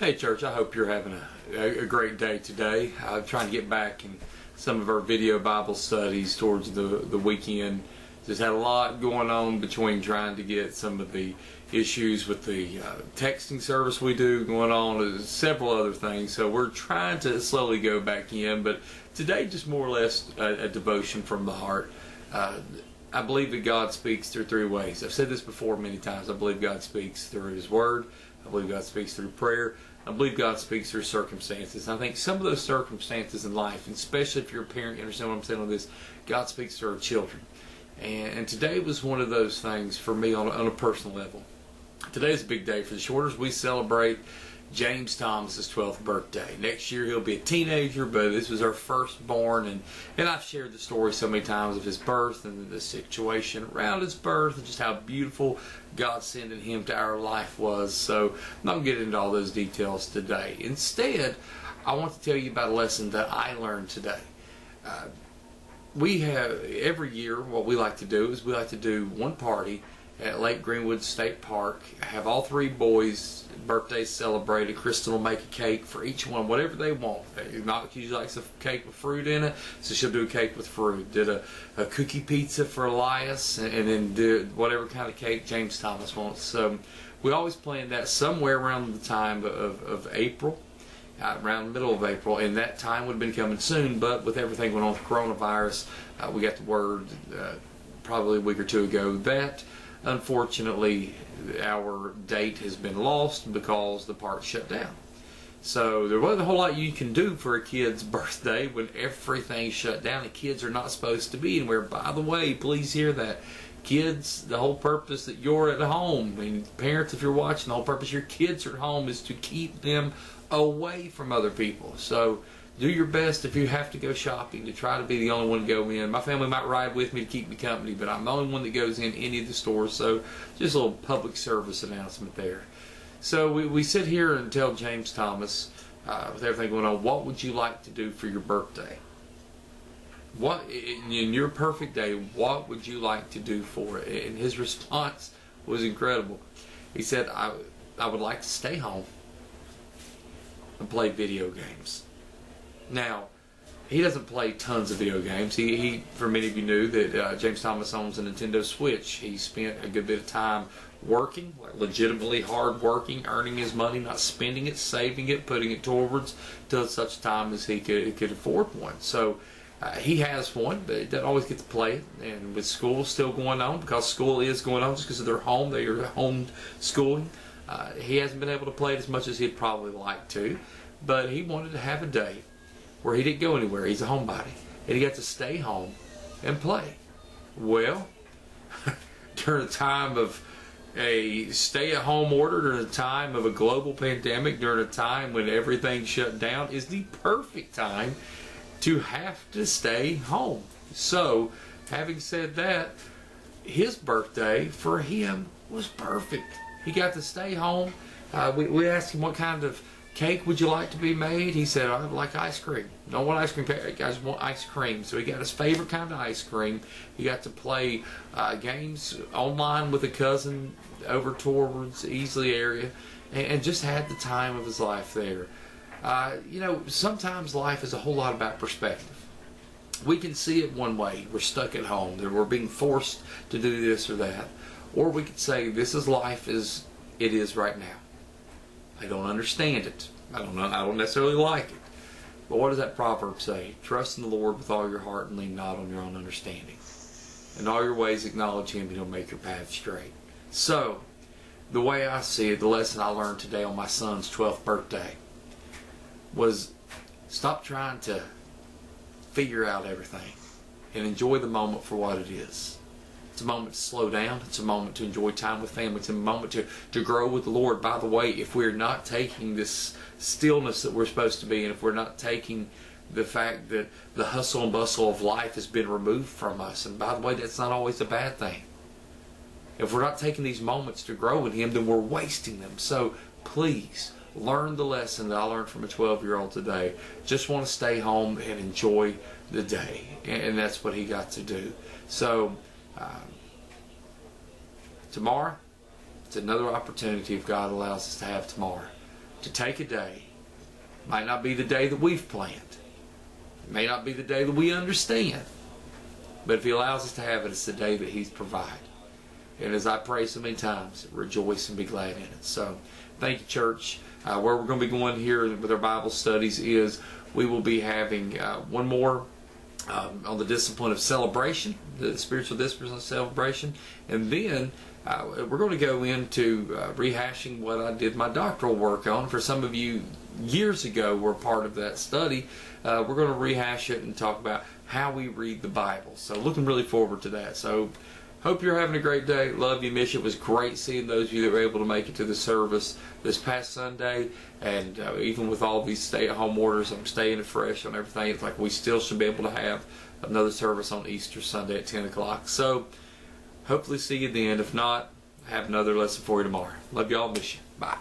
Hey church, I hope you're having a great day today. I'm trying to get back in some of our video Bible studies towards the weekend. Just had a lot going on between trying to get some of the issues with the texting service we do going on, several other things. So we're trying to slowly go back in, but today just more or less a devotion from the heart. I believe that God speaks through three ways. I've said this before many times. I believe God speaks through His Word. I believe God speaks through prayer. I believe God speaks through circumstances. I think some of those circumstances in life, and especially if you're a parent, you understand what I'm saying on this, God speaks through our children. And today was one of those things for me on a personal level. Today is a big day for the Shorters. We celebrate James Thomas's 12th birthday. Next year he'll be a teenager, but this was our firstborn, and I've shared the story so many times of his birth and the situation around his birth and just how beautiful God sending him to our life was. So I'm not going to get into all those details today. Instead, I want to tell you about a lesson that I learned today. We have, every year, what we like to do is we like to do one party at Lake Greenwood State Park, have all three boys' birthdays celebrated. Kristen will make a cake for each one, whatever they want. Not she likes a cake with fruit in it, so she'll do a cake with fruit. Did a cookie pizza for Elias, and then did whatever kind of cake James Thomas wants. So we always plan that somewhere around the time of April, around the middle of April, and that time would have been coming soon, but with everything going on with coronavirus, we got the word probably a week or two ago that unfortunately our date has been lost because the park shut down. So there wasn't a whole lot you can do for a kid's birthday when everything's shut down. The kids are not supposed to be anywhere. By the way, please hear that. Kids, the whole purpose that you're at home, and parents, if you're watching, the whole purpose your kids are at home is to keep them away from other people. So do your best if you have to go shopping to try to be the only one to go in. My family might ride with me to keep me company, but I'm the only one that goes in any of the stores. So just a little public service announcement there. So we sit here and tell James Thomas, with everything going on, what would you like to do for your birthday? What in your perfect day, what would you like to do for it? And his response was incredible. He said, I would like to stay home and play video games. Now, he doesn't play tons of video games. He for many of you knew that James Thomas owns a Nintendo Switch. He spent a good bit of time working, like legitimately hard working, earning his money, not spending it, saving it, putting it towards till such time as he could afford one. So he has one, but he doesn't always get to play it. And with school still going on, because school is going on just because of their home, they are home schooling, he hasn't been able to play it as much as he'd probably like to. But he wanted to have a day where he didn't go anywhere. He's a homebody, and he got to stay home and play. Well, during a time of a stay-at-home order, during a time of a global pandemic, during a time when everything shut down, is the perfect time to have to stay home. So, having said that, his birthday for him was perfect. He got to stay home. We asked him what kind of cake would you like to be made? He said, I'd like ice cream. Don't want ice cream, guys want ice cream. So he got his favorite kind of ice cream. He got to play games online with a cousin over towards Easley area, and just had the time of his life there. Sometimes life is a whole lot about perspective. We can see it one way. We're stuck at home. We're being forced to do this or that. Or we could say, this is life as it is right now. I don't understand it. I don't necessarily like it. But what does that proverb say? Trust in the Lord with all your heart and lean not on your own understanding. In all your ways acknowledge Him and He'll make your path straight. So, the way I see it, the lesson I learned today on my son's 12th birthday was stop trying to figure out everything and enjoy the moment for what it is. It's a moment to slow down. It's a moment to enjoy time with family. It's a moment to grow with the Lord. By the way, if we're not taking this stillness that we're supposed to be in, if we're not taking the fact that the hustle and bustle of life has been removed from us, and by the way, that's not always a bad thing. If we're not taking these moments to grow in Him, then we're wasting them. So please, learn the lesson that I learned from a 12-year-old today. Just want to stay home and enjoy the day. And that's what he got to do. So, tomorrow, it's another opportunity if God allows us to have tomorrow. to take a day. Might not be the day that we've planned. It may not be the day that we understand. But if He allows us to have it, it's the day that He's provided. And as I pray so many times, rejoice and be glad in it. So, thank you, church. Where we're going to be going here with our Bible studies is we will be having one more on the discipline of celebration, the spiritual discipline of celebration. And then we're going to go into rehashing what I did my doctoral work on. For some of you, years ago, were part of that study. We're going to rehash it and talk about how we read the Bible. So looking really forward to that. So hope you're having a great day. Love you, miss you. It was great seeing those of you that were able to make it to the service this past Sunday. And even with all these stay-at-home orders, I'm staying fresh on everything. It's like we still should be able to have another service on Easter Sunday at 10 o'clock. So hopefully see you then. If not, have another lesson for you tomorrow. Love y'all. Miss you. Bye.